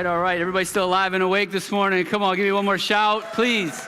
All right. Everybody still alive and awake this morning? Come on, give me one more shout, please.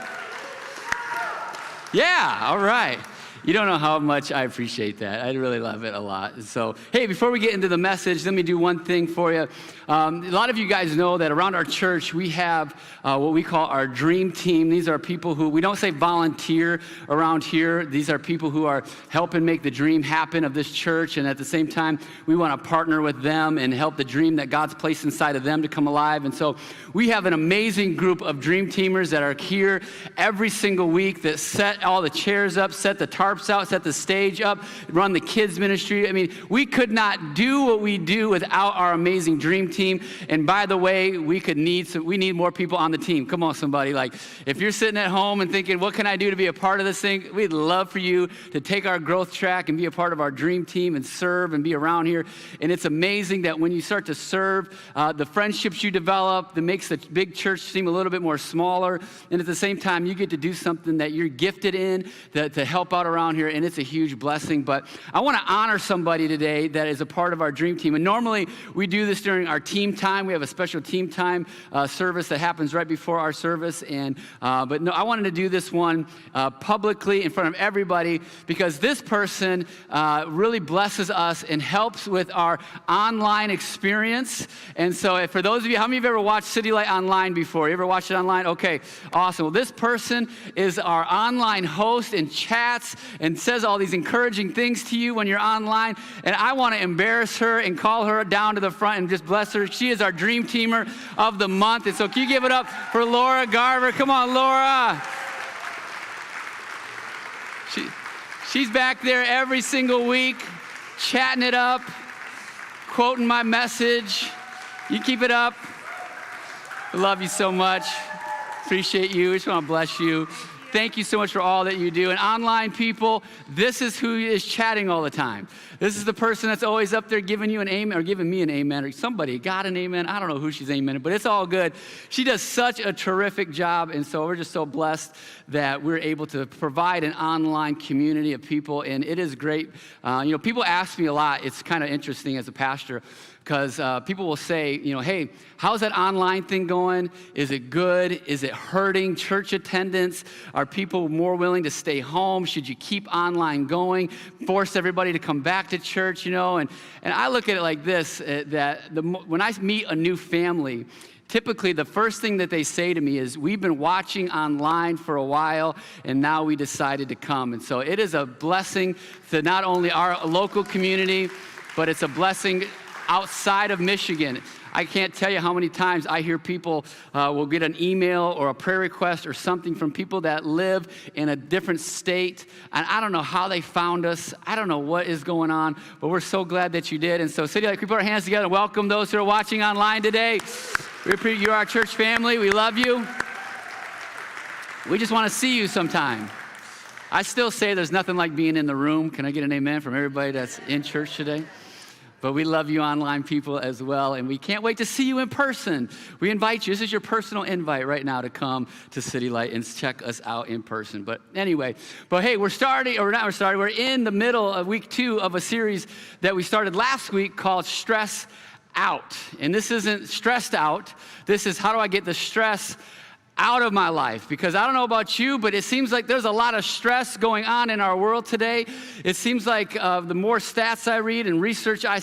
Yeah, all right. You don't know how much I appreciate that. I really love it a lot. So, hey, before we get into the message, let me do one thing for you. A lot of you guys know that around our church, we have what we call our dream team. These are people who, we don't say volunteer around here. These are people who are helping make the dream happen of this church. And at the same time, we want to partner with them and help the dream that God's placed inside of them to come alive. And so we have an amazing group of dream teamers that are here every single week that set all the chairs up, set the tarps out, set the stage up, run the kids ministry. I mean, we could not do what we do without our amazing dream team. And by the way, we need more people on the team. Come on, somebody. Like, if you're sitting at home and thinking, what can I do to be a part of this thing? We'd love for you to take our growth track and be a part of our dream team and serve and be around here. And it's amazing that when you start to serve, the friendships you develop, that makes the big church seem a little bit more smaller. And at the same time, you get to do something that you're gifted in to help out around here. And it's a huge blessing. But I want to honor somebody today that is a part of our dream team. And normally we do this during our team time. We have a special team time service that happens right before our service. But no, I wanted to do this one publicly in front of everybody because this person really blesses us and helps with our online experience. And so for those of you, how many of you have ever watched City Light online before? You ever watched it online? Okay, awesome. Well, this person is our online host and chats and says all these encouraging things to you when you're online. And I want to embarrass her and call her down to the front and just bless her. She is our dream teamer of the month. And so can you give it up for Laura Garver? Come on, Laura. She's back there every single week, chatting it up, quoting my message. You keep it up. I love you so much. Appreciate you. I just want to bless you. Thank you so much for all that you do. And online people, this is who is chatting all the time. This is the person that's always up there giving you an amen, or giving me an amen, or somebody got an amen. I don't know who she's amening, but it's all good. She does such a terrific job, and so we're just so blessed that we're able to provide an online community of people, and it is great. People ask me a lot. It's kind of interesting as a pastor, because people will say, hey, how's that online thing going? Is it good? Is it hurting church attendance? Are people more willing to stay home? Should you keep online going? Force everybody to come back to church, And I look at it like this, when I meet a new family, typically the first thing that they say to me is, we've been watching online for a while, and now we decided to come. And so it is a blessing to not only our local community, but it's a blessing outside of Michigan. I can't tell you how many times I hear people will get an email or a prayer request or something from people that live in a different state. And I don't know how they found us. I don't know what is going on, but we're so glad that you did. And so City Light, we put our hands together and welcome those who are watching online today. You're our church family. We love you. We just want to see you sometime. I still say there's nothing like being in the room. Can I get an amen from everybody that's in church today? But we love you online people as well, and we can't wait to see you in person. We invite you. This is your personal invite right now to come to City Light and check us out in person. But anyway, hey, we're in the middle of week 2 of a series that we started last week called Stress Out. And this isn't stressed out. This is how do I get the stress out of my life, because I don't know about you, but it seems like there's a lot of stress going on in our world today. It seems like the more stats I read and research I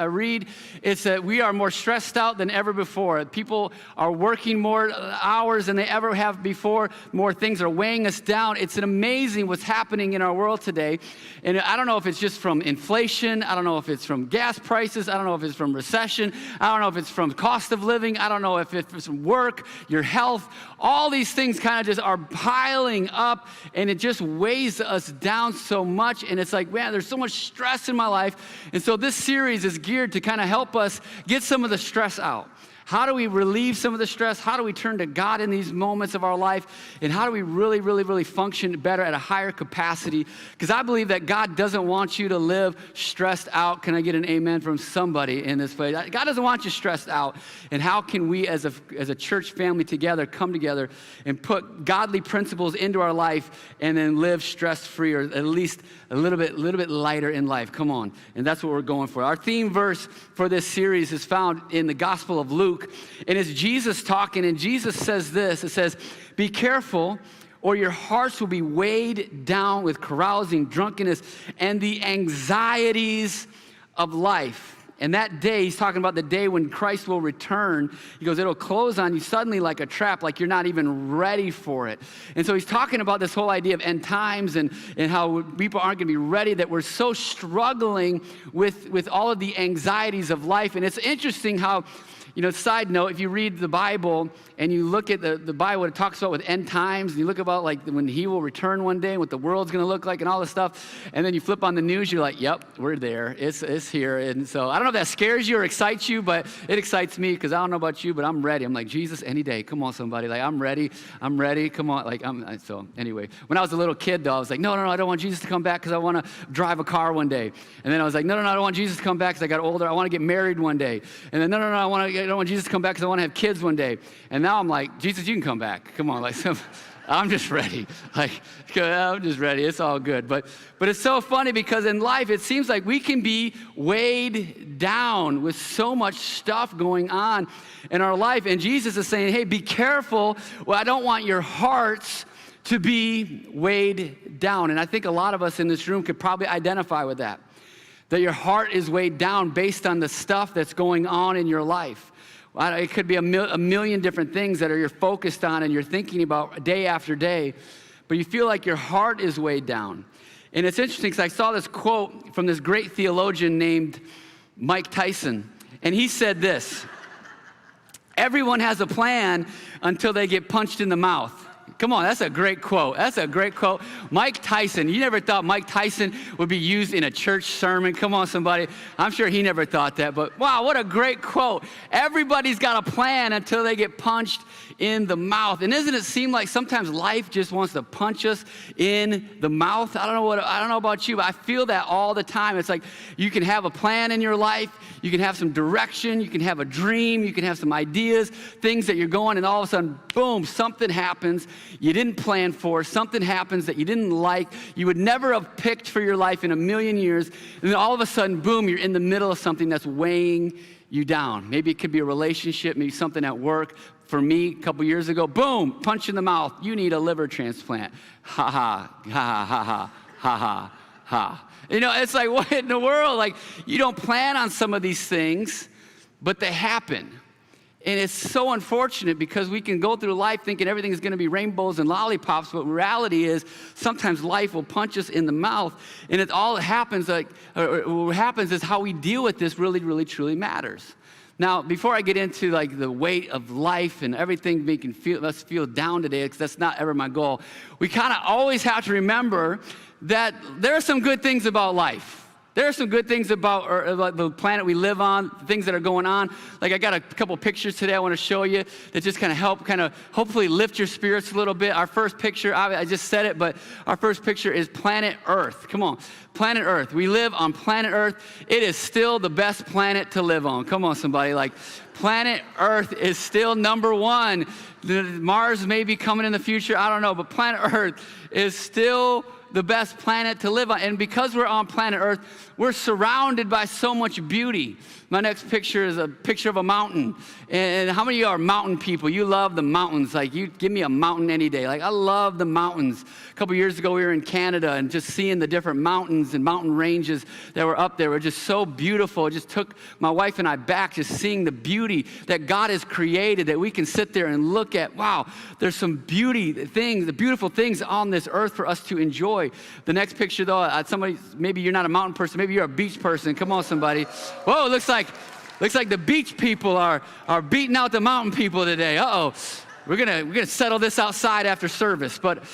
read, it's that we are more stressed out than ever before. People are working more hours than they ever have before. More things are weighing us down. It's amazing what's happening in our world today. And I don't know if it's just from inflation. I don't know if it's from gas prices. I don't know if it's from recession. I don't know if it's from cost of living. I don't know if it's from work, your health. All these things kind of just are piling up, and it just weighs us down so much. And it's like, man, there's so much stress in my life. And so this series is geared to kind of help us get some of the stress out. How do we relieve some of the stress? How do we turn to God in these moments of our life? And how do we really, really, really function better at a higher capacity? Because I believe that God doesn't want you to live stressed out. Can I get an amen from somebody in this place? God doesn't want you stressed out. And how can we as a church family together come together and put godly principles into our life and then live stress-free, or at least a little bit lighter in life? Come on. And that's what we're going for. Our theme verse for this series is found in the Gospel of Luke. And it's Jesus talking, and Jesus says this. It says, "Be careful, or your hearts will be weighed down with carousing, drunkenness, and the anxieties of life." And that day, he's talking about the day when Christ will return. He goes, it'll close on you suddenly like a trap, like you're not even ready for it. And so he's talking about this whole idea of end times and how people aren't going to be ready, that we're so struggling with all of the anxieties of life. And it's interesting how, side note, if you read the Bible and you look at the Bible, it talks about with end times, and you look about like when he will return one day, what the world's going to look like and all this stuff, and then you flip on the news, you're like, yep, we're there. It's here. And so I don't know if that scares you or excites you, but it excites me because I don't know about you, but I'm ready. I'm like, Jesus, any day. Come on, somebody. Like, I'm ready. Come on. So anyway, when I was a little kid, though, I was like, no, I don't want Jesus to come back because I want to drive a car one day. And then I was like, no, I don't want Jesus to come back because I got older. I want to get married one day. And then, no, I don't want Jesus to come back because I want to have kids one day. And now I'm like, Jesus, you can come back. Come on. I'm just ready. I'm just ready. It's all good. But it's so funny because in life, it seems like we can be weighed down with so much stuff going on in our life. And Jesus is saying, hey, be careful. Well, I don't want your hearts to be weighed down. And I think a lot of us in this room could probably identify with that your heart is weighed down based on the stuff that's going on in your life. It could be a million different things that you're focused on and you're thinking about day after day, but you feel like your heart is weighed down. And it's interesting because I saw this quote from this great theologian named Mike Tyson, and he said this: "Everyone has a plan until they get punched in the mouth." Come on, that's a great quote. Mike Tyson. You never thought Mike Tyson would be used in a church sermon? Come on, somebody. I'm sure he never thought that, but wow, what a great quote. Everybody's got a plan until they get punched in the mouth. And doesn't it seem like sometimes life just wants to punch us in the mouth? I don't know about you, but I feel that all the time. It's like you can have a plan in your life, you can have some direction, you can have a dream, you can have some ideas, things that you're going, and all of a sudden, boom, something happens you didn't plan for, something happens that you didn't like, you would never have picked for your life in a million years, and then all of a sudden, boom, you're in the middle of something that's weighing you down. Maybe it could be a relationship, maybe something at work. For me, a couple years ago, boom, punch in the mouth, you need a liver transplant. Ha ha, ha ha, ha ha, ha ha. It's like, what in the world? Like, you don't plan on some of these things, but they happen. And it's so unfortunate because we can go through life thinking everything is going to be rainbows and lollipops, but reality is sometimes life will punch us in the mouth, and what happens is how we deal with this really, really, truly matters. Now, before I get into like the weight of life and everything making us feel down today, because that's not ever my goal, we kind of always have to remember that there are some good things about life. There are some good things about the planet we live on, things that are going on. Like I got a couple pictures today I want to show you that just kind of help hopefully lift your spirits a little bit. Our first picture, I just said it, but our first picture is planet Earth. Come on, planet Earth. We live on planet Earth. It is still the best planet to live on. Come on, somebody. Like planet Earth is still number one. Mars may be coming in the future, I don't know, but planet Earth is still the best planet to live on. And because we're on planet Earth, we're surrounded by so much beauty. My next picture is a picture of a mountain. And how many of you are mountain people? You love the mountains. Like, you give me a mountain any day. Like, I love the mountains. A couple years ago, we were in Canada, and just seeing the different mountains and mountain ranges that were up there were just so beautiful. It just took my wife and I back, just seeing the beauty that God has created, that we can sit there and look at. Wow, there's some beautiful things on this earth for us to enjoy. The next picture, though, somebody, maybe you're not a mountain person, maybe you're a beach person. Come on, somebody. Whoa, looks like the beach people are beating out the mountain people today. Uh-oh. We're gonna settle this outside after service, but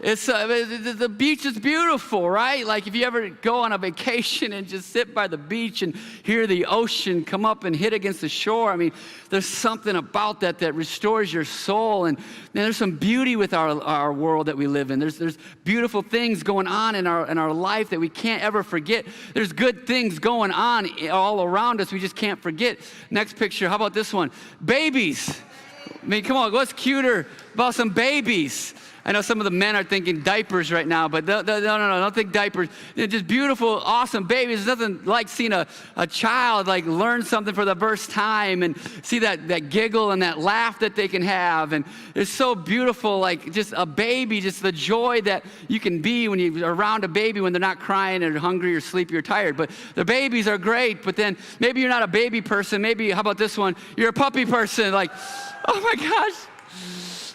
it's the beach is beautiful, right? Like if you ever go on a vacation and just sit by the beach and hear the ocean come up and hit against the shore. I mean, there's something about that restores your soul. And man, there's some beauty with our world that we live in. There's beautiful things going on in our life that we can't ever forget. There's good things going on all around us we just can't forget. Next picture, how about this one? Babies. I mean, come on, what's cuter about some babies? I know some of the men are thinking diapers right now, but no, don't think diapers. They're just beautiful, awesome babies. There's nothing like seeing a child like learn something for the first time and see that giggle and that laugh that they can have. And it's so beautiful, like just a baby, just the joy that you can be when you're around a baby when they're not crying or hungry or sleepy or tired. But the babies are great, but then maybe you're not a baby person. Maybe, how about this one? You're a puppy person. Like, oh my gosh.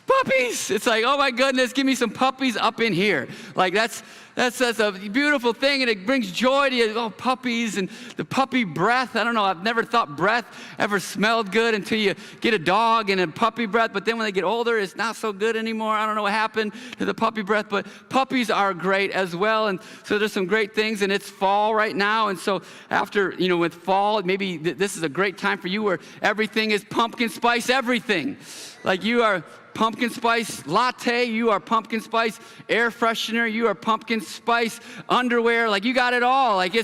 Puppies. It's like, oh my goodness, give me some puppies up in here. Like that's a beautiful thing, and it brings joy to you. Oh, puppies and the puppy breath. I don't know, I've never thought breath ever smelled good until you get a dog and a puppy breath, but then when they get older, it's not so good anymore. I don't know what happened to the puppy breath, but puppies are great as well. And so there's some great things, and it's fall right now. And so after, with fall, maybe this is a great time for you where everything is pumpkin spice everything. Like you are pumpkin spice latte, you are pumpkin spice air freshener, you are pumpkin spice underwear, like you got it all. Like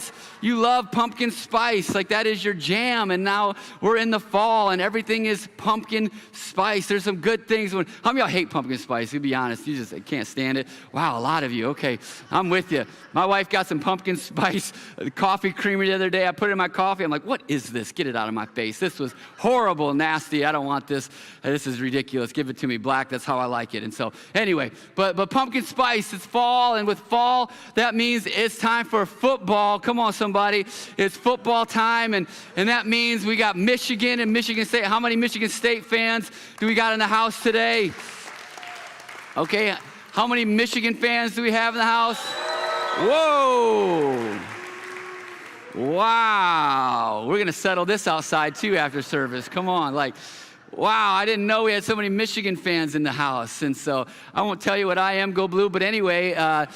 you love pumpkin spice, like that is your jam. And now we're in the fall and everything is pumpkin spice. There's some good things. How many of y'all hate pumpkin spice? To be honest, you just can't stand it. Wow, a lot of you. Okay, I'm with you. My wife got some pumpkin spice coffee creamer the other day. I put it in my coffee. I'm like, what is this? Get it out of my face. This was horrible, nasty. I don't want this. This is ridiculous. Give it to me black. That's how I like it. And so anyway, but pumpkin spice, it's fall. And with fall, that means it's time for football. Come on, somebody. It's football time. And that means we got Michigan and Michigan State. How many Michigan State fans do we got in the house today? Okay. How many Michigan fans do we have in the house? Whoa. Wow. We're going to settle this outside too after service. Come on. Wow, I didn't know we had so many Michigan fans in the house. And so I won't tell you what I am, go blue, but anyway, don't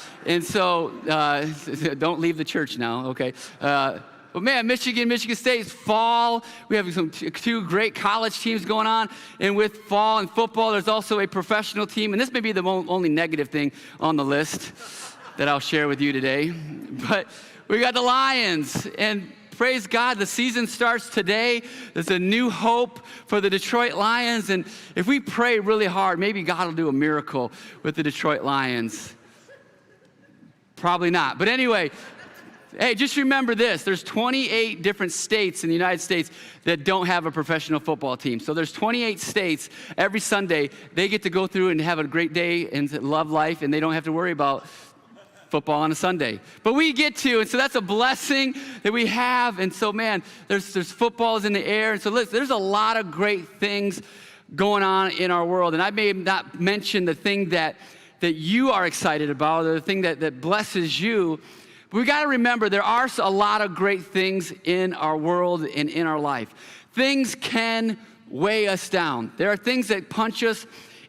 leave the church now, okay? But man, Michigan State is fall. We have two great college teams going on. And with fall and football, there's also a professional team. And this may be the only negative thing on the list that I'll share with you today. But we got the Lions, and praise God, the season starts today. There's a new hope for the Detroit Lions. And if we pray really hard, maybe God will do a miracle with the Detroit Lions. Probably not. But anyway, hey, just remember this. There's 28 different states in the United States that don't have a professional football team. So there's 28 states. Every Sunday, they get to go through and have a great day and love life, and they don't have to worry about football on a Sunday. But we get to, and so that's a blessing that we have. And so, man, there's footballs in the air. And so listen, there's a lot of great things going on in our world. And I may not mention the thing that you are excited about or the thing that blesses you. But we got to remember there are a lot of great things in our world and in our life. Things can weigh us down. There are things that punch us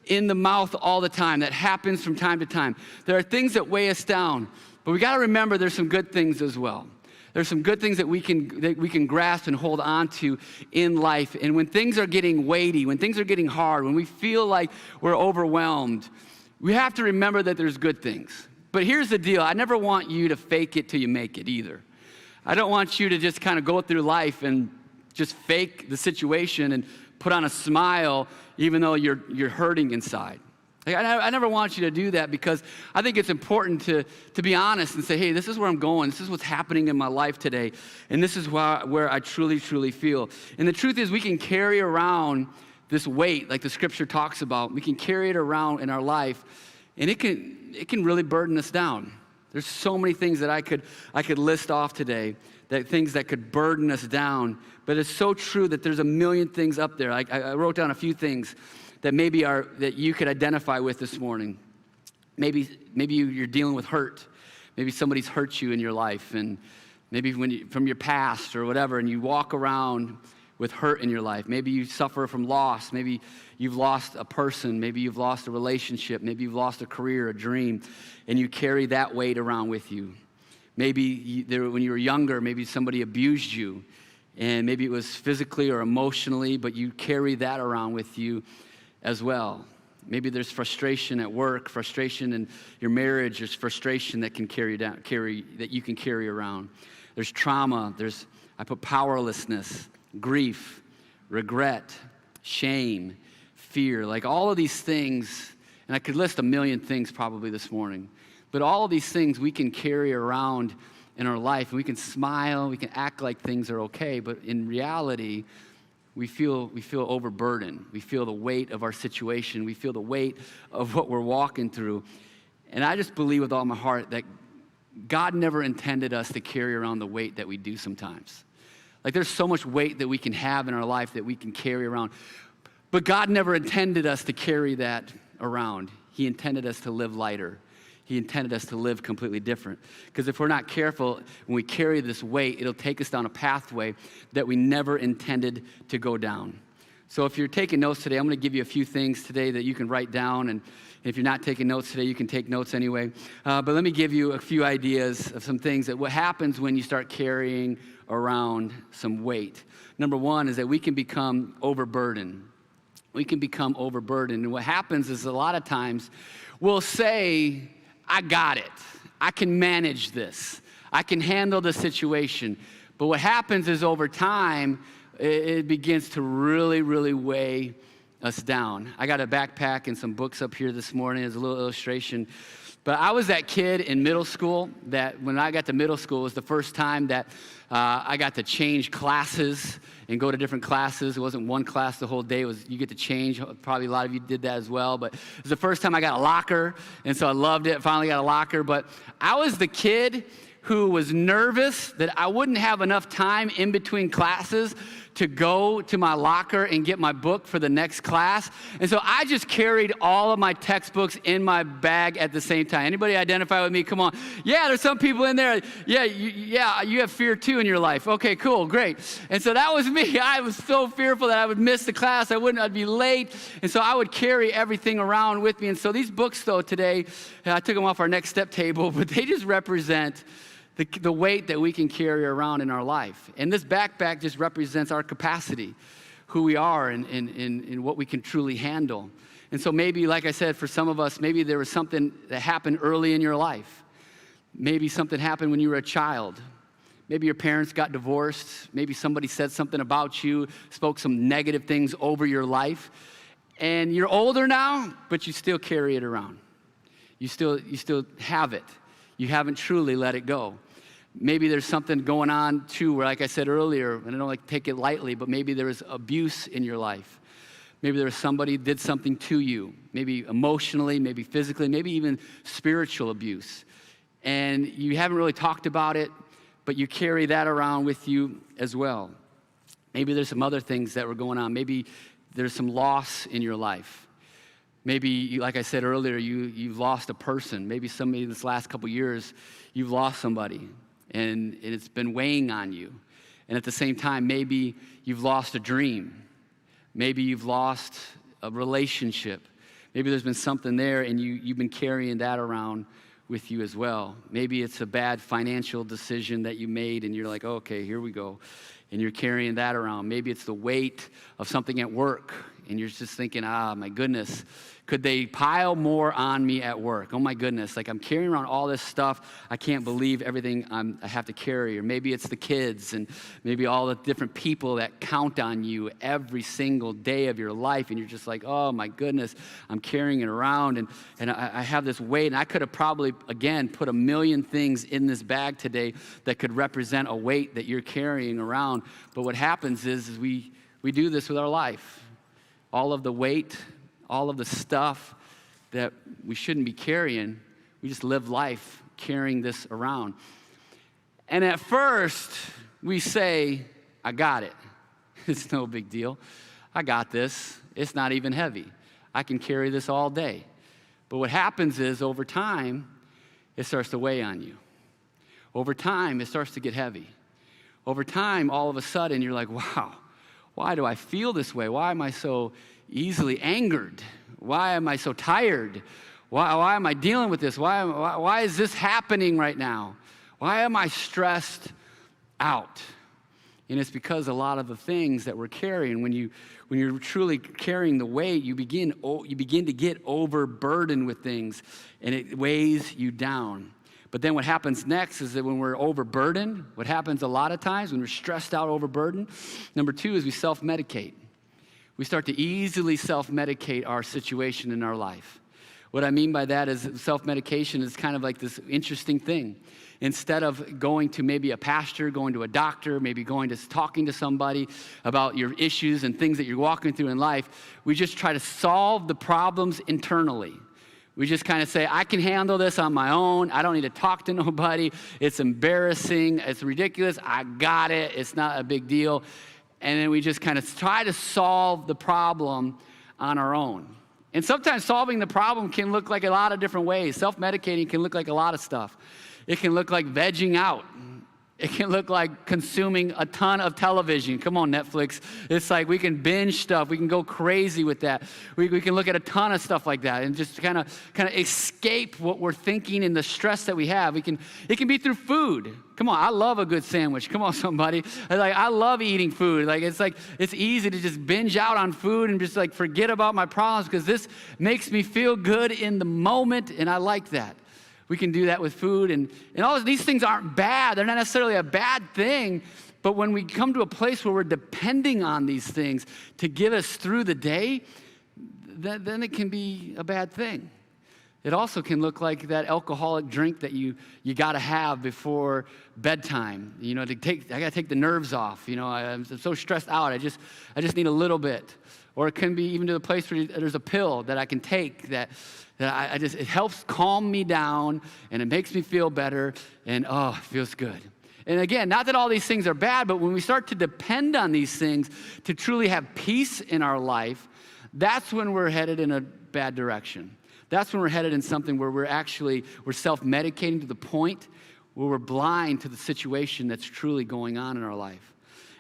in the mouth all the time. That happens from time to time. There are things that weigh us down, but we got to remember there's some good things as well. There's some good things that we can grasp and hold on to in life. And when things are getting weighty, when things are getting hard, when we feel like we're overwhelmed, we have to remember that there's good things. But here's the deal. I never want you to fake it till you make it either. I don't want you to just kind of go through life and just fake the situation and put on a smile even though you're hurting inside. I never want you to do that, because I think it's important to be honest and say, hey, this is where I'm going. This is what's happening in my life today. And this is where I truly, truly feel. And the truth is, we can carry around this weight like the scripture talks about. We can carry it around in our life, and it can really burden us down. There's so many things that I could list off today, things that could burden us down. But it's so true that there's a million things up there. I wrote down a few things that maybe that you could identify with this morning. Maybe you're dealing with hurt. Maybe somebody's hurt you in your life, and maybe from your past or whatever, and you walk around with hurt in your life. Maybe you suffer from loss. Maybe you've lost a person. Maybe you've lost a relationship. Maybe you've lost a career, a dream, and you carry that weight around with you. Maybe when you were younger, maybe somebody abused you, and maybe it was physically or emotionally, but you carry that around with you as well. Maybe there's frustration at work, frustration in your marriage. There's frustration that you can carry around. There's trauma. I put powerlessness, grief, regret, shame, fear, like all of these things, and I could list a million things probably this morning, but all of these things we can carry around in our life, and we can smile, we can act like things are okay, but in reality, we feel overburdened. We feel the weight of our situation. We feel the weight of what we're walking through. And I just believe with all my heart that God never intended us to carry around the weight that we do sometimes. Like there's so much weight that we can have in our life that we can carry around. But God never intended us to carry that around. He intended us to live lighter. He intended us to live completely different. Because if we're not careful, when we carry this weight, it'll take us down a pathway that we never intended to go down. So if you're taking notes today, I'm going to give you a few things today that you can write down. And if you're not taking notes today, you can take notes anyway. But let me give you a few ideas of some things that what happens when you start carrying around some weight. Number one is that we can become overburdened. We can become overburdened. And what happens is a lot of times we'll say, I got it. I can manage this. I can handle the situation. But what happens is over time, it begins to really, really weigh us down. I got a backpack and some books up here this morning as a little illustration. But I was that kid in middle school that when I got to middle school, it was the first time that I got to change classes and go to different classes. It wasn't one class the whole day. You get to change. Probably a lot of you did that as well. But it was the first time I got a locker, and so I loved it. Finally got a locker. But I was the kid who was nervous that I wouldn't have enough time in between classes to go to my locker and get my book for the next class. And so I just carried all of my textbooks in my bag at the same time. Anybody identify with me? Come on. Yeah, there's some people in there. Yeah, you have fear too in your life. Okay, cool, great. And so that was me. I was so fearful that I would miss the class. I'd be late. And so I would carry everything around with me. And so these books though today, I took them off our next step table, but they just represent the weight that we can carry around in our life. And this backpack just represents our capacity, who we are and what we can truly handle. And so maybe, like I said, for some of us, maybe there was something that happened early in your life. Maybe something happened when you were a child. Maybe your parents got divorced. Maybe somebody said something about you, spoke some negative things over your life. And you're older now, but you still carry it around. You still have it. You haven't truly let it go. Maybe there's something going on too, where like I said earlier, and I don't like to take it lightly, but maybe there was abuse in your life. Maybe there was somebody did something to you, maybe emotionally, maybe physically, maybe even spiritual abuse. And you haven't really talked about it, but you carry that around with you as well. Maybe there's some other things that were going on. Maybe there's some loss in your life. Maybe, like I said earlier, you've lost a person. Maybe somebody this last couple years, you've lost somebody, and it's been weighing on you. And at the same time, maybe you've lost a dream. Maybe you've lost a relationship. Maybe there's been something there, and you've been carrying that around with you as well. Maybe it's a bad financial decision that you made, and you're like, okay, here we go. And you're carrying that around. Maybe it's the weight of something at work, and you're just thinking, my goodness, could they pile more on me at work? Oh my goodness, like I'm carrying around all this stuff. I can't believe everything I have to carry. Or maybe it's the kids and maybe all the different people that count on you every single day of your life. And you're just like, oh my goodness, I'm carrying it around. And I have this weight. And I could have probably, again, put a million things in this bag today that could represent a weight that you're carrying around. But what happens is we do this with our life. All of the weight, all of the stuff that we shouldn't be carrying, we just live life carrying this around. And at first, we say, I got it. It's no big deal. I got this. It's not even heavy. I can carry this all day. But what happens is, over time, it starts to weigh on you. Over time, it starts to get heavy. Over time, all of a sudden, you're like, wow, Why do I feel this way? Why am I so easily angered? Why am I so tired? Why am I dealing with this? Why is this happening right now? Why am I stressed out? And it's because a lot of the things that we're carrying, when you're truly carrying the weight, you begin to get overburdened with things, and it weighs you down. But then what happens next is that when we're overburdened, what happens a lot of times when we're stressed out, overburdened, number 2 is we self-medicate. We start to easily self-medicate our situation in our life. What I mean by that is self-medication is kind of like this interesting thing. Instead of going to maybe a pastor, going to a doctor, maybe talking to somebody about your issues and things that you're walking through in life, we just try to solve the problems internally. We just kind of say, I can handle this on my own. I don't need to talk to nobody. It's embarrassing. It's ridiculous. I got it. It's not a big deal. And then we just kind of try to solve the problem on our own. And sometimes solving the problem can look like a lot of different ways. Self-medicating can look like a lot of stuff. It can look like vegging out. It can look like consuming a ton of television. Come on, Netflix. It's like we can binge stuff. We can go crazy with that. We can look at a ton of stuff like that and just kind of escape what we're thinking and the stress that we have. It can be through food. Come on, I love a good sandwich. Come on, somebody. I love eating food. It's easy to just binge out on food and just forget about my problems because this makes me feel good in the moment, and I like that. We can do that with food, and all of these things aren't bad. They're not necessarily a bad thing, but when we come to a place where we're depending on these things to get us through the day, then it can be a bad thing. It also can look like that alcoholic drink that you got to have before bedtime. I got to take the nerves off. I'm so stressed out. I just need a little bit. Or it can be even to the place where there's a pill that I can take that it helps calm me down, and it makes me feel better, and it feels good. And again, not that all these things are bad, but when we start to depend on these things to truly have peace in our life, that's when we're headed in a bad direction. That's when we're headed in something where we're self-medicating to the point where we're blind to the situation that's truly going on in our life.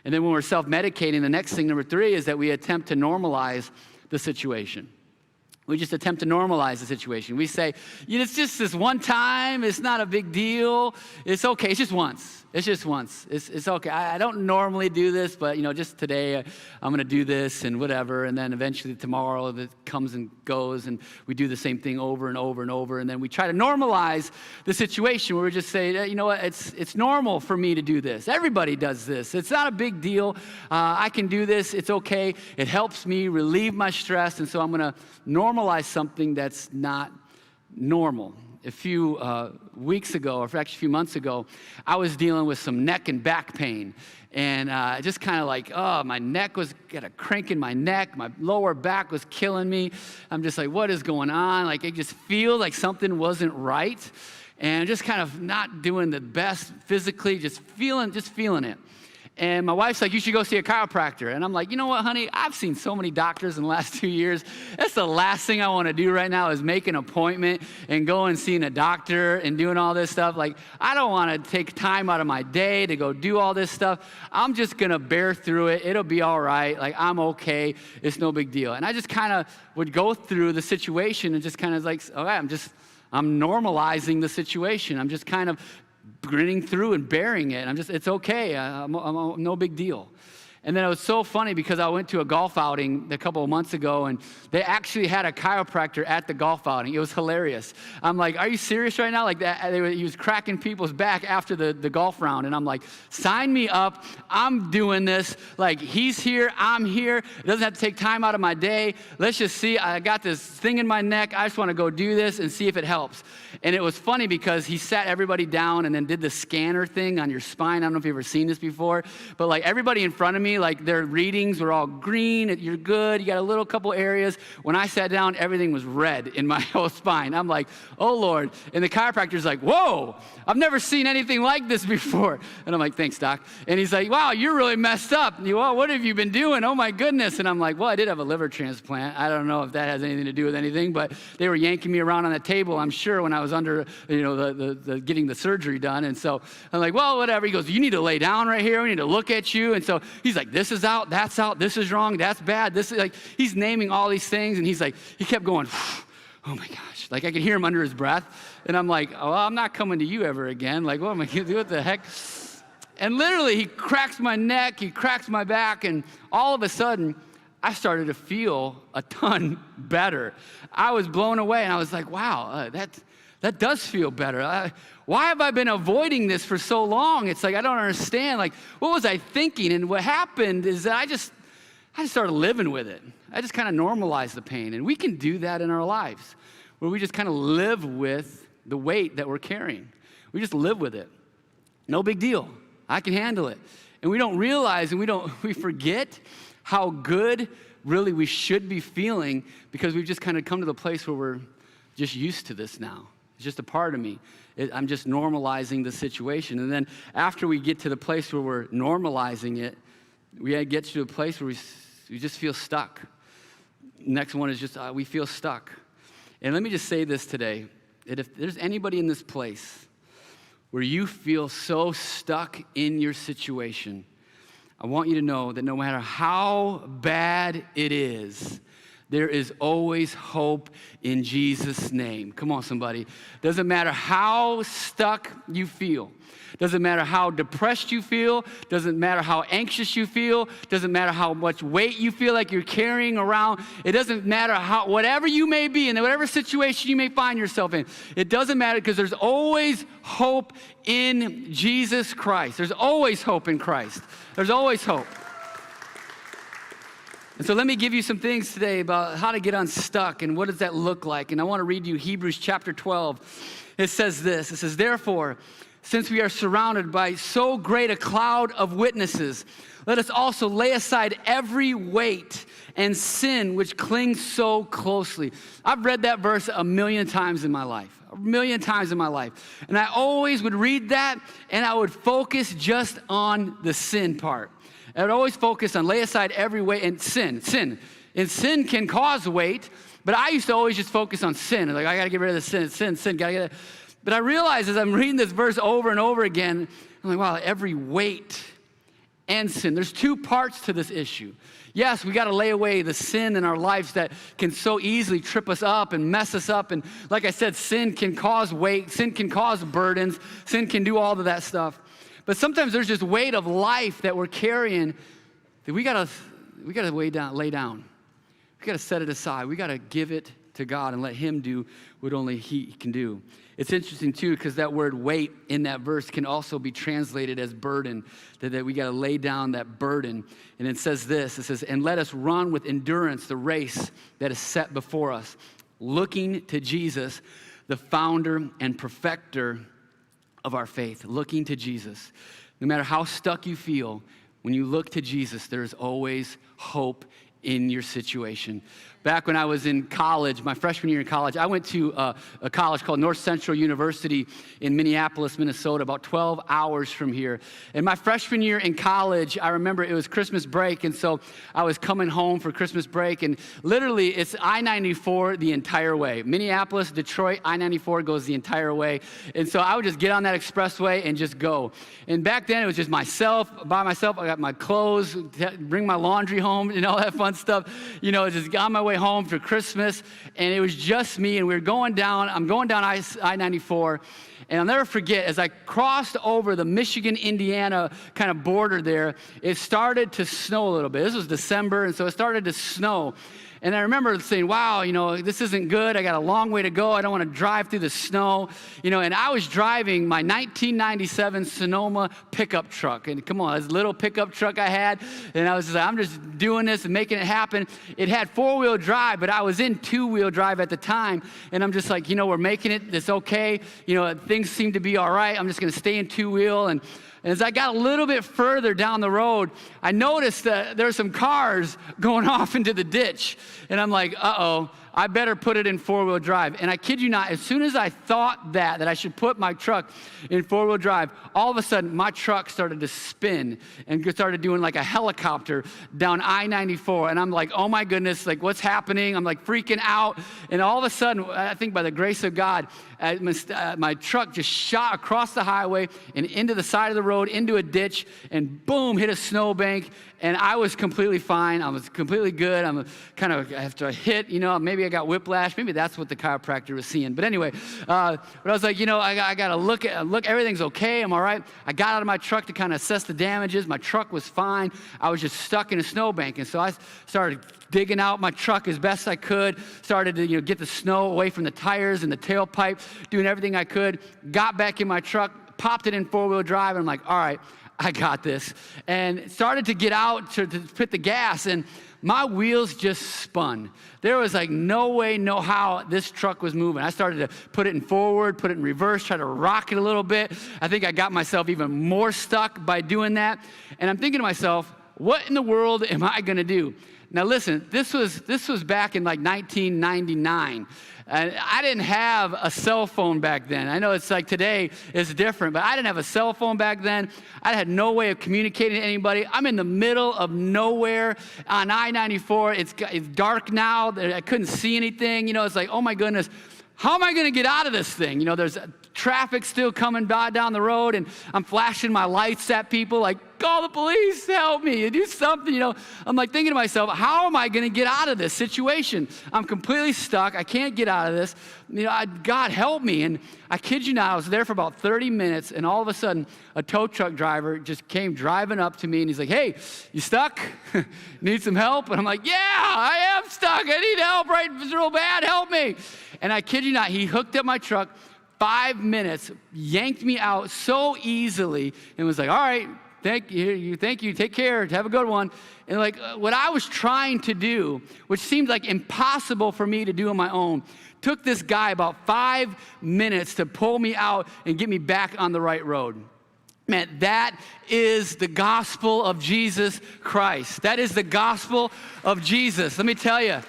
And then when we're self-medicating, the next thing, number 3, is that we attempt to normalize the situation. We just attempt to normalize the situation. We say, it's just this one time. It's not a big deal. It's okay. It's just once. It's just once. It's okay. I don't normally do this, but, just today I'm going to do this and whatever. And then eventually tomorrow it comes and goes, and we do the same thing over and over and over. And then we try to normalize the situation where we just say, you know what, it's normal for me to do this. Everybody does this. It's not a big deal. I can do this. It's okay. It helps me relieve my stress. And so I'm going to normalize something that's not normal. A few weeks ago, or actually a few months ago, I was dealing with some neck and back pain. And just kind of my neck got a crank in my neck. My lower back was killing me. I'm just like, what is going on? I just feel like something wasn't right. And just kind of not doing the best physically, just feeling it. And my wife's like, you should go see a chiropractor. And I'm like, you know what, honey? I've seen so many doctors in the last 2 years. That's the last thing I want to do right now is make an appointment and go and seeing a doctor and doing all this stuff. I don't want to take time out of my day to go do all this stuff. I'm just going to bear through it. It'll be all right. I'm okay. It's no big deal. And I just kind of would go through the situation and just kind of I'm normalizing the situation. I'm just kind of grinning through and bearing it. It's okay. I'm no big deal. And then it was so funny because I went to a golf outing a couple of months ago, and they actually had a chiropractor at the golf outing. It was hilarious. I'm like, are you serious right now? He was cracking people's back after the golf round. And I'm like, sign me up. I'm doing this. He's here. I'm here. It doesn't have to take time out of my day. Let's just see. I got this thing in my neck. I just want to go do this and see if it helps. And it was funny because he sat everybody down and then did the scanner thing on your spine. I don't know if you've ever seen this before, but everybody in front of me, their readings were all green. You're good. You got a little couple areas. When I sat down, everything was red in my whole spine. I'm like, oh, Lord. And the chiropractor's like, whoa, I've never seen anything like this before. And I'm like, thanks, doc. And he's like, wow, you're really messed up. Well, what have you been doing? Oh, my goodness. And I'm like, well, I did have a liver transplant. I don't know if that has anything to do with anything, but they were yanking me around on the table, I'm sure, when I was under, the getting the surgery done. And so I'm like, well, whatever. He goes, you need to lay down right here. We need to look at you. And so he's like, like, this is out, this is wrong, that's bad. This is like, he's naming all these things. And he kept going, oh my gosh. Like I could hear him under his breath. And I'm like, oh, I'm not coming to you ever again. Like, what am I going to do? What the heck? And literally he cracks my neck, he cracks my back. And all of a sudden, I started to feel a ton better. I was blown away, and I was like, wow, that does feel better. Why have I been avoiding this for so long? It's like, I don't understand. Like, what was I thinking? And what happened is that I just started living with it. I just kind of normalized the pain. And we can do that in our lives, where we just kind of live with the weight that we're carrying. We just live with it. No big deal. I can handle it. And we don't realize, and we forget how good really we should be feeling, because we've just kind of come to the place where we're just used to this now. It's just a part of me. I'm just normalizing the situation. And then after we get to the place where we're normalizing it, we get to a place where we just feel stuck. Next one is just we feel stuck. And let me just say this today, that if there's anybody in this place where you feel so stuck in your situation, I want you to know that no matter how bad it is, there is always hope in Jesus' name. Come on, somebody. Doesn't matter how stuck you feel. Doesn't matter how depressed you feel. Doesn't matter how anxious you feel. Doesn't matter how much weight you feel like you're carrying around. It doesn't matter whatever you may be in, whatever situation you may find yourself in. It doesn't matter, because there's always hope in Jesus Christ. There's always hope in Christ. There's always hope. And so let me give you some things today about how to get unstuck and what does that look like. And I want to read you Hebrews chapter 12. It says this. It says, therefore, since we are surrounded by so great a cloud of witnesses, let us also lay aside every weight and sin which clings so closely. I've read that verse a million times in my life. And I always would read that, and I would focus just on the sin part. I would always focus on lay aside every weight and sin. And sin can cause weight, but I used to always just focus on sin. Like, I got to get rid of the sin, got to get it. But I realized as I'm reading this verse over and over again, I'm like, wow, every weight and sin. There's two parts to this issue. Yes, we got to lay away the sin in our lives that can so easily trip us up and mess us up. And like I said, sin can cause weight, sin can cause burdens, sin can do all of that stuff. But sometimes there's just weight of life that we're carrying that we gotta lay down. We gotta set it aside. We gotta give it to God and let Him do what only He can do. It's interesting too, because that word weight in that verse can also be translated as burden, that we gotta lay down that burden. And it says this, it says, and let us run with endurance the race that is set before us, looking to Jesus, the founder and perfecter of our faith, looking to Jesus. No matter how stuck you feel, when you look to Jesus, there's always hope in your situation. Back when I was in college, my freshman year in college, I went to a college called North Central University in Minneapolis, Minnesota, about 12 hours from here. And my freshman year in college, I remember it was Christmas break, and so I was coming home for Christmas break, and literally it's I-94 the entire way. Minneapolis, Detroit, I-94 goes the entire way. And so I would just get on that expressway and just go. And back then it was just by myself. I got my clothes, bring my laundry home and all that fun stuff. Just on my way home for Christmas, and it was just me, and I'm going down I-94, and I'll never forget, as I crossed over the Michigan-Indiana kind of border there, it started to snow a little bit. This was December, and so it started to snow. And I remember saying, wow, this isn't good. I got a long way to go. I don't want to drive through the snow. And I was driving my 1997 Sonoma pickup truck. And come on, this little pickup truck I had. And I was just like, I'm just doing this and making it happen. It had four-wheel drive, but I was in two-wheel drive at the time. And I'm just like, we're making it. It's okay. Things seem to be all right. I'm just going to stay in two-wheel. And as I got a little bit further down the road, I noticed that there were some cars going off into the ditch. And I'm like, uh-oh, I better put it in four-wheel drive. And I kid you not, as soon as I thought that I should put my truck in four-wheel drive, all of a sudden my truck started to spin and started doing like a helicopter down I-94. And I'm like, oh my goodness, like what's happening? I'm like freaking out. And all of a sudden, I think by the grace of God, my truck just shot across the highway and into the side of the road. road into a ditch and boom, hit a snowbank. And I was completely fine. I was completely good. I'm kind of, after I hit, maybe I got whiplash. Maybe that's what the chiropractor was seeing. But anyway, but I was like, I got to look, everything's okay. I'm all right. I got out of my truck to kind of assess the damages. My truck was fine. I was just stuck in a snowbank. And so I started digging out my truck as best I could, started to get the snow away from the tires and the tailpipe, doing everything I could, got back in my truck, popped it in four-wheel drive, and I'm like, all right, I got this. And started to get out to put the gas, and my wheels just spun. There was like no way, no how this truck was moving. I started to put it in forward, put it in reverse, try to rock it a little bit. I think I got myself even more stuck by doing that. And I'm thinking to myself, what in the world am I gonna do? Now listen, this was back in like 1999. And I didn't have a cell phone back then. I know it's like today it's different, but I didn't have a cell phone back then. I had no way of communicating to anybody. I'm in the middle of nowhere on I-94. It's dark now. I couldn't see anything. It's like, oh my goodness, how am I going to get out of this thing? There's traffic still coming by down the road, and I'm flashing my lights at people like, call the police, help me, do something, I'm like thinking to myself, how am I going to get out of this situation? I'm completely stuck. I can't get out of this. God help me. And I kid you not, I was there for about 30 minutes, and all of a sudden, a tow truck driver just came driving up to me, and he's like, hey, you stuck? Need some help? And I'm like, yeah, I am stuck. I need help right real bad. Help me. And I kid you not, he hooked up my truck, 5 minutes, yanked me out so easily, and was like, all right, thank you, take care, have a good one. And like what I was trying to do, which seemed like impossible for me to do on my own, took this guy about 5 minutes to pull me out and get me back on the right road. Man, that is the gospel of Jesus Christ. That is the gospel of Jesus. Let me tell you,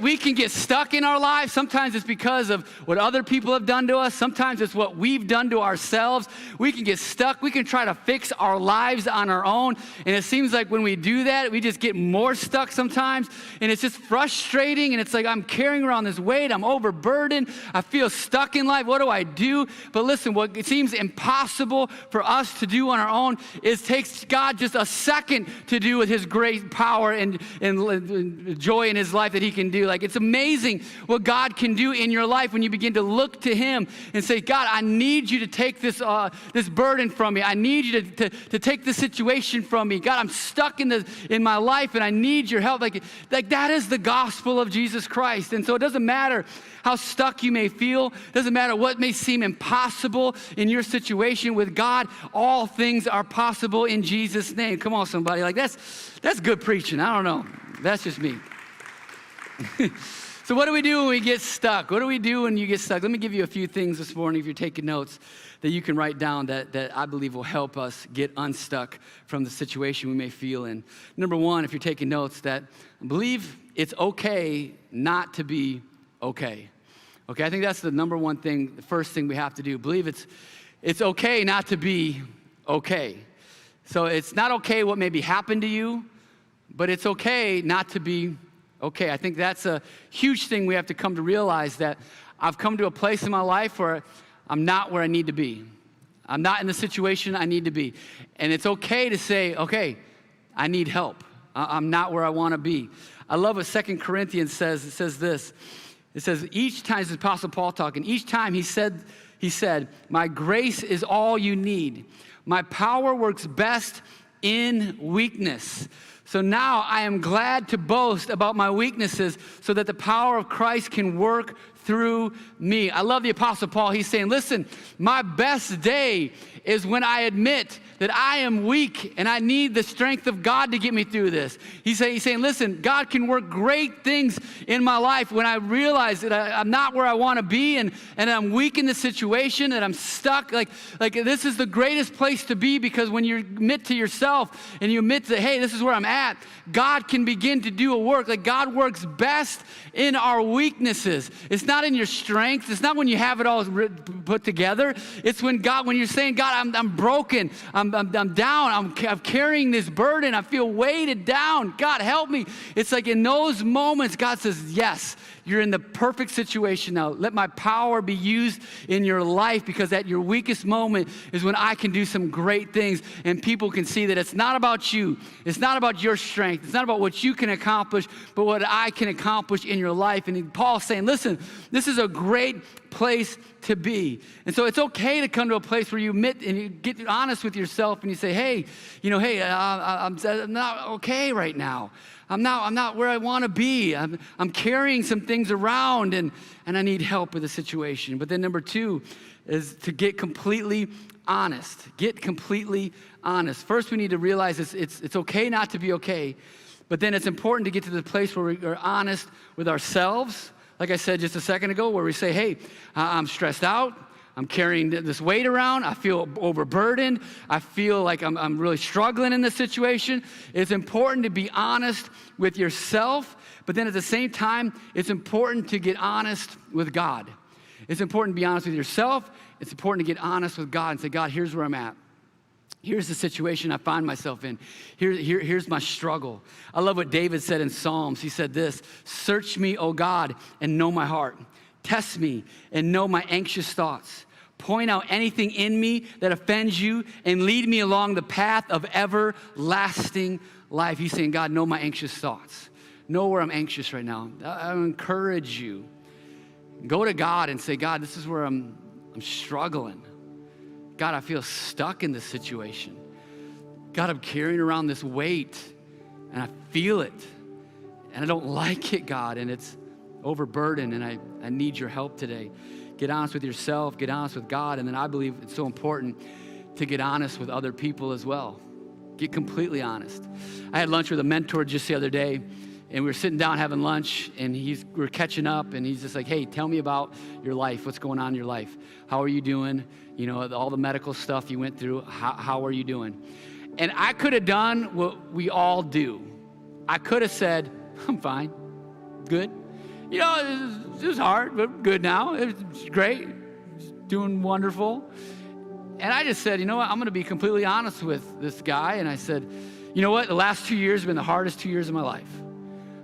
we can get stuck in our lives. Sometimes it's because of what other people have done to us. Sometimes it's what we've done to ourselves. We can get stuck. We can try to fix our lives on our own. And it seems like when we do that, we just get more stuck sometimes. And it's just frustrating. And it's like I'm carrying around this weight. I'm overburdened. I feel stuck in life. What do I do? But listen, what it seems impossible for us to do on our own takes God just a second to do with his great power and joy in his life that he can do. Like, it's amazing what God can do in your life when you begin to look to him and say, God, I need you to take this burden from me. I need you to take this situation from me. God, I'm stuck in my life and I need your help. Like that is the gospel of Jesus Christ. And so it doesn't matter how stuck you may feel. It doesn't matter what may seem impossible in your situation. With God, all things are possible in Jesus' name. Come on, somebody. Like that's good preaching. I don't know. That's just me. So what do we do when we get stuck? What do we do when you get stuck? Let me give you a few things this morning, if you're taking notes, that you can write down that I believe will help us get unstuck from the situation we may feel in. Number one, if you're taking notes, that I believe it's okay not to be okay. Okay, I think that's the number one thing, the first thing we have to do. Believe it's okay not to be okay. So it's not okay what maybe happened to you, but it's okay not to be okay. I think that's a huge thing we have to come to realize, that I've come to a place in my life where I'm not where I need to be. I'm not in the situation I need to be. And it's okay to say, okay, I need help. I'm not where I want to be. I love what 2 Corinthians says. It says this. It says, each time, this is Apostle Paul talking, each time he said, my grace is all you need. My power works best in weakness. So now I am glad to boast about my weaknesses so that the power of Christ can work through me. I love the Apostle Paul. He's saying, listen, my best day is when I admit that I am weak and I need the strength of God to get me through this. He's saying, listen, God can work great things in my life when I realize that I'm not where I want to be and I'm weak in the situation and I'm stuck. Like this is the greatest place to be, because when you admit to yourself and you admit that, hey, this is where I'm at, God can begin to do a work. Like, God works best in our weaknesses. It's not in your strength. It's not when you have it all put together. It's when you're saying, God, I'm broken. I'm down. I'm carrying this burden. I feel weighted down. God, help me. It's like in those moments, God says, yes, you're in the perfect situation now. Let my power be used in your life, because at your weakest moment is when I can do some great things, and people can see that it's not about you. It's not about your strength. It's not about what you can accomplish, but what I can accomplish in your life. And Paul's saying, listen, this is a great place to be. And so it's okay to come to a place where you admit and you get honest with yourself and you say, hey, I'm not okay right now. I'm not where I want to be. I'm carrying some things around and I need help with the situation. But then number 2 is to get completely honest. Get completely honest. First, we need to realize it's okay not to be okay. But then it's important to get to the place where we are honest with ourselves. Like I said just a second ago, where we say, hey, I'm stressed out. I'm carrying this weight around. I feel overburdened. I feel like I'm really struggling in this situation. It's important to be honest with yourself, but then at the same time, it's important to get honest with God. It's important to be honest with yourself. It's important to get honest with God and say, God, here's where I'm at. Here's the situation I find myself in. Here's my struggle. I love what David said in Psalms. He said this, search me, O God, and know my heart. Test me and know my anxious thoughts. Point out anything in me that offends you and lead me along the path of everlasting life. He's saying, God, know my anxious thoughts. Know where I'm anxious right now. I encourage you. Go to God and say, God, this is where I'm struggling. God, I feel stuck in this situation. God, I'm carrying around this weight and I feel it and I don't like it, God, and it's overburdened, and I need your help today. Get honest with yourself, get honest with God, and then I believe it's so important to get honest with other people as well. Get completely honest. I had lunch with a mentor just the other day, and we were sitting down having lunch, and we're catching up, and he's just like, hey, tell me about your life. What's going on in your life? How are you doing? All the medical stuff you went through, how are you doing? And I could have done what we all do. I could have said, I'm fine, good. It was hard, but good now. It's great. It's doing wonderful. And I just said, you know what? I'm going to be completely honest with this guy. And I said, you know what? The last 2 years have been the hardest 2 years of my life.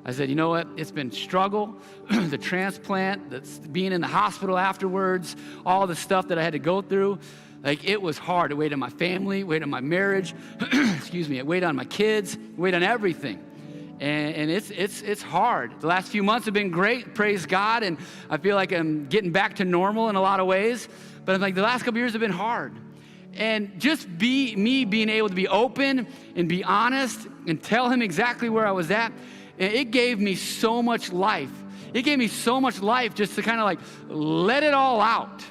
I said, you know what? It's been struggle, the transplant, being in the hospital afterwards, all the stuff that I had to go through. Like, it was hard. It weighed on my family, weighed on my marriage. Excuse me. It weighed on my kids, weighed on everything. And it's hard. The last few months have been great, praise God, and I feel like I'm getting back to normal in a lot of ways. But I'm like, the last couple years have been hard. And just being able to be open and be honest and tell him exactly where I was at, it gave me so much life. It gave me so much life just to kind of like let it all out.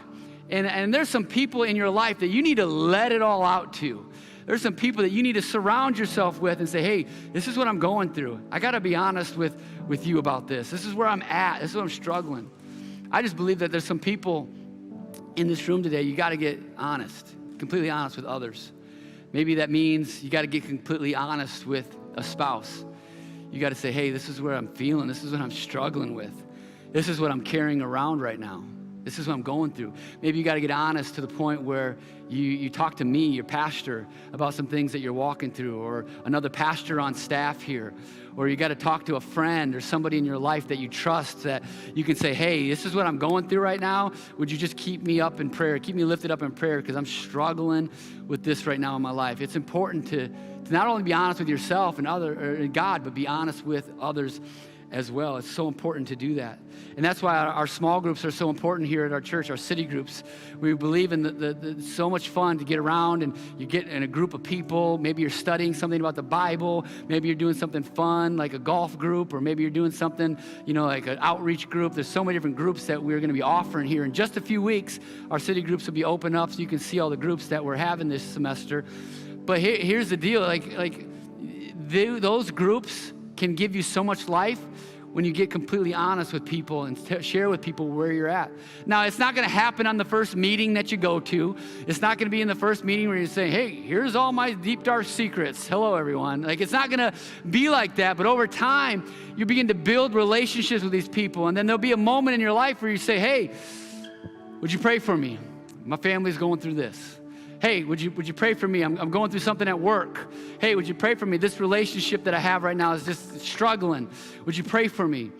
And there's some people in your life that you need to let it all out to. There's some people that you need to surround yourself with and say, hey, this is what I'm going through. I got to be honest with you about this. This is where I'm at. This is what I'm struggling. I just believe that there's some people in this room today, you got to get honest, completely honest with others. Maybe that means you got to get completely honest with a spouse. You got to say, hey, this is where I'm feeling. This is what I'm struggling with. This is what I'm carrying around right now. This is what I'm going through. Maybe you got to get honest to the point where you talk to me, your pastor, about some things that you're walking through, or another pastor on staff here, or you got to talk to a friend or somebody in your life that you trust, that you can say, hey, this is what I'm going through right now. Would you just keep me up in prayer? Keep me lifted up in prayer, because I'm struggling with this right now in my life. It's important to not only be honest with yourself and God, but be honest with others as well. It's so important to do that. And that's why our small groups are so important here at our church, our city groups. We believe in the so much fun to get around and you get in a group of people. Maybe you're studying something about the Bible. Maybe you're doing something fun like a golf group, or maybe you're doing something, like an outreach group. There's so many different groups that we're going to be offering here. In just a few weeks, our city groups will be open up so you can see all the groups that we're having this semester. But here's the deal, those groups can give you so much life when you get completely honest with people and share with people where you're at. Now, it's not going to happen on the first meeting that you go to. It's not going to be in the first meeting where you say, hey, here's all my deep, dark secrets. Hello, everyone. Like, it's not going to be like that. But over time, you begin to build relationships with these people. And then there'll be a moment in your life where you say, hey, would you pray for me? My family's going through this. Hey, would you pray for me? I'm going through something at work. Hey, would you pray for me? This relationship that I have right now is just struggling. Would you pray for me?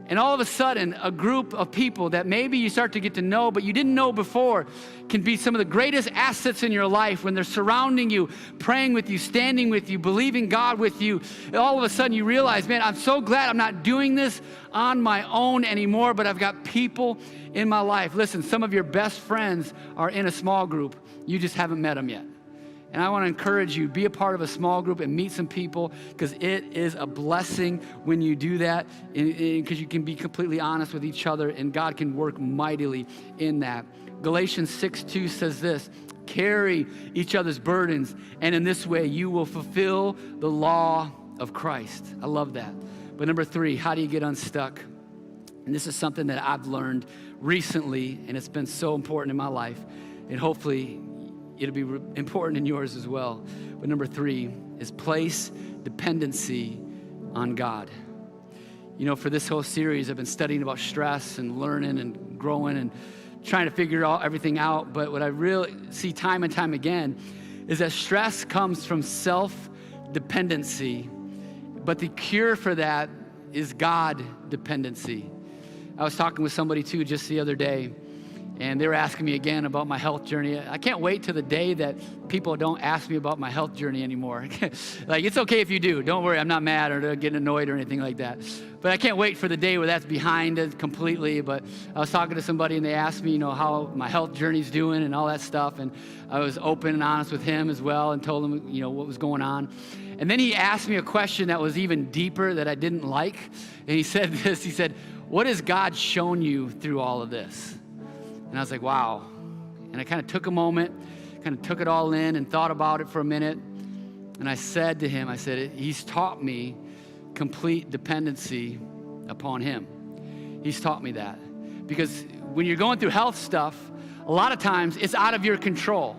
And all of a sudden, a group of people that maybe you start to get to know, but you didn't know before, can be some of the greatest assets in your life when they're surrounding you, praying with you, standing with you, believing God with you. And all of a sudden you realize, man, I'm so glad I'm not doing this on my own anymore, but I've got people in my life. Listen, some of your best friends are in a small group. You just haven't met them yet. And I want to encourage you, be a part of a small group and meet some people, because it is a blessing when you do that, because you can be completely honest with each other, and God can work mightily in that. Galatians 6:2 says this, carry each other's burdens, and in this way you will fulfill the law of Christ. I love that. But number 3, how do you get unstuck? And this is something that I've learned recently, and it's been so important in my life, and hopefully it'll be important in yours as well. But number 3 is place dependency on God. You know, for this whole series, I've been studying about stress and learning and growing and trying to figure everything out. But what I really see time and time again is that stress comes from self-dependency. But the cure for that is God dependency. I was talking with somebody too just the other day, and they were asking me again about my health journey. I can't wait till the day that people don't ask me about my health journey anymore. Like, it's okay if you do. Don't worry, I'm not mad or getting annoyed or anything like that. But I can't wait for the day where that's behind us completely. But I was talking to somebody, and they asked me, how my health journey's doing and all that stuff. And I was open and honest with him as well and told him, what was going on. And then he asked me a question that was even deeper that I didn't like. And he said this, he said, what has God shown you through all of this? And I was like, wow. And I kind of took a moment, kind of took it all in and thought about it for a minute. And I said to him, he's taught me complete dependency upon him. He's taught me that. Because when you're going through health stuff, a lot of times it's out of your control.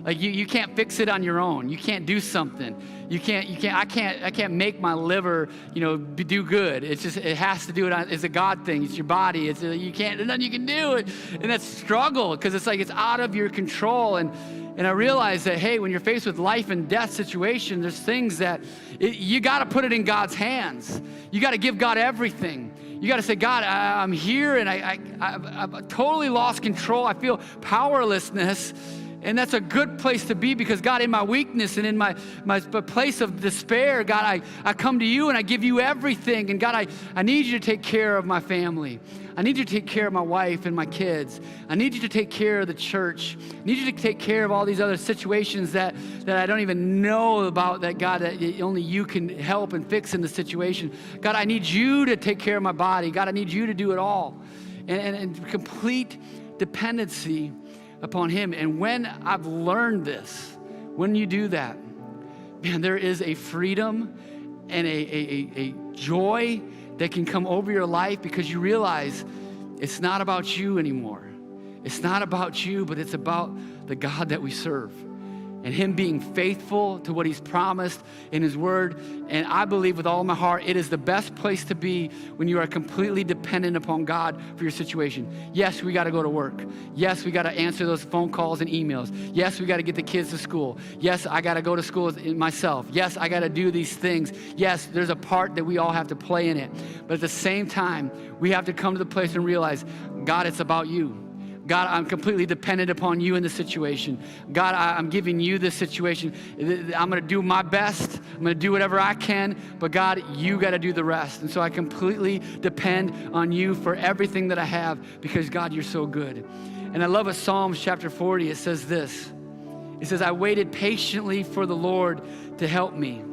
Like you can't fix it on your own. You can't do something. I can't make my liver, do good. It's just, it has to do it it's a God thing. It's your body. There's nothing you can do it. And that's struggle, because it's like, it's out of your control. And I realized that, hey, when you're faced with life and death situation, there's things that you got to put it in God's hands. You got to give God everything. You got to say, God, I'm here, and I've totally lost control. I feel powerlessness. And that's a good place to be, because God, in my weakness and in my place of despair, God, I come to you and I give you everything. And God, I need you to take care of my family. I need you to take care of my wife and my kids. I need you to take care of the church. I need you to take care of all these other situations that I don't even know about, that God, that only you can help and fix in the situation. God, I need you to take care of my body. God, I need you to do it all. And complete dependency upon him. And when I've learned this, when you do that, man, there is a freedom and a joy that can come over your life, because you realize it's not about you anymore. It's not about you, but it's about the God that we serve, and him being faithful to what he's promised in his word. And I believe with all my heart, it is the best place to be when you are completely dependent upon God for your situation. Yes, we got to go to work. Yes, we got to answer those phone calls and emails. Yes, we got to get the kids to school. Yes, I got to go to school myself. Yes, I got to do these things. Yes, there's a part that we all have to play in it. But at the same time, we have to come to the place and realize, God, it's about you. God, I'm completely dependent upon you in this situation. God, I'm giving you this situation. I'm going to do my best. I'm going to do whatever I can. But God, you got to do the rest. And so I completely depend on you for everything that I have, because God, you're so good. And I love it, Psalms chapter 40. It says this. It says, I waited patiently for the Lord to help me.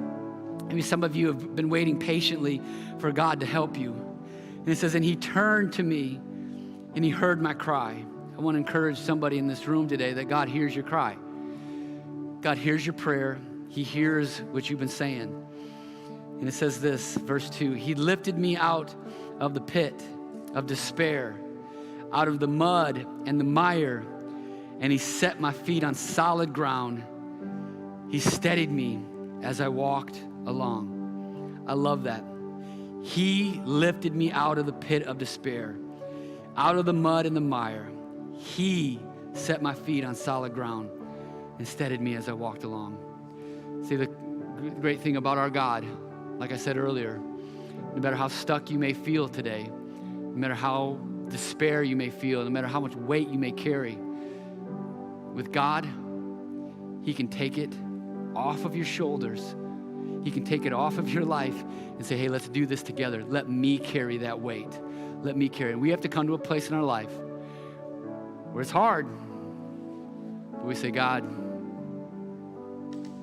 Maybe some of you have been waiting patiently for God to help you. And it says, and he turned to me and he heard my cry. I want to encourage somebody in this room today that God hears your cry. God hears your prayer. He hears what you've been saying. And it says this, verse 2, he lifted me out of the pit of despair, out of the mud and the mire, and he set my feet on solid ground. He steadied me as I walked along. I love that. He lifted me out of the pit of despair, out of the mud and the mire. He set my feet on solid ground and steadied me as I walked along. See, the great thing about our God, like I said earlier, no matter how stuck you may feel today, no matter how despair you may feel, no matter how much weight you may carry, with God, he can take it off of your shoulders. He can take it off of your life and say, hey, let's do this together. Let me carry that weight. Let me carry it. We have to come to a place in our life where it's hard, but we say, God,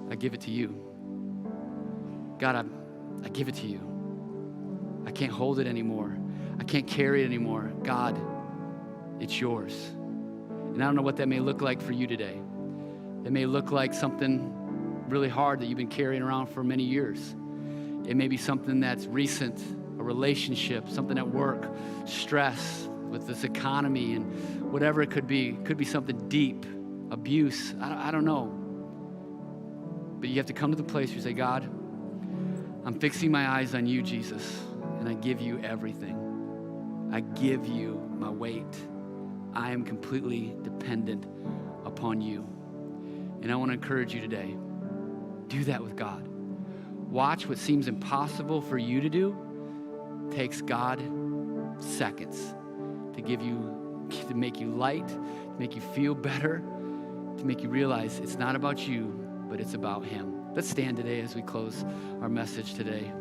I give it to you. God, I give it to you. I can't hold it anymore. I can't carry it anymore. God, it's yours. And I don't know what that may look like for you today. It may look like something really hard that you've been carrying around for many years. It may be something that's recent, a relationship, something at work, stress with this economy and whatever it could be. It could be something deep, abuse. I don't know. But you have to come to the place where you say, God, I'm fixing my eyes on you, Jesus, and I give you everything. I give you my weight. I am completely dependent upon you. And I want to encourage you today, do that with God. Watch what seems impossible for you to do takes God seconds to make you light, to make you feel better, to make you realize it's not about you, but it's about him. Let's stand today as we close our message today.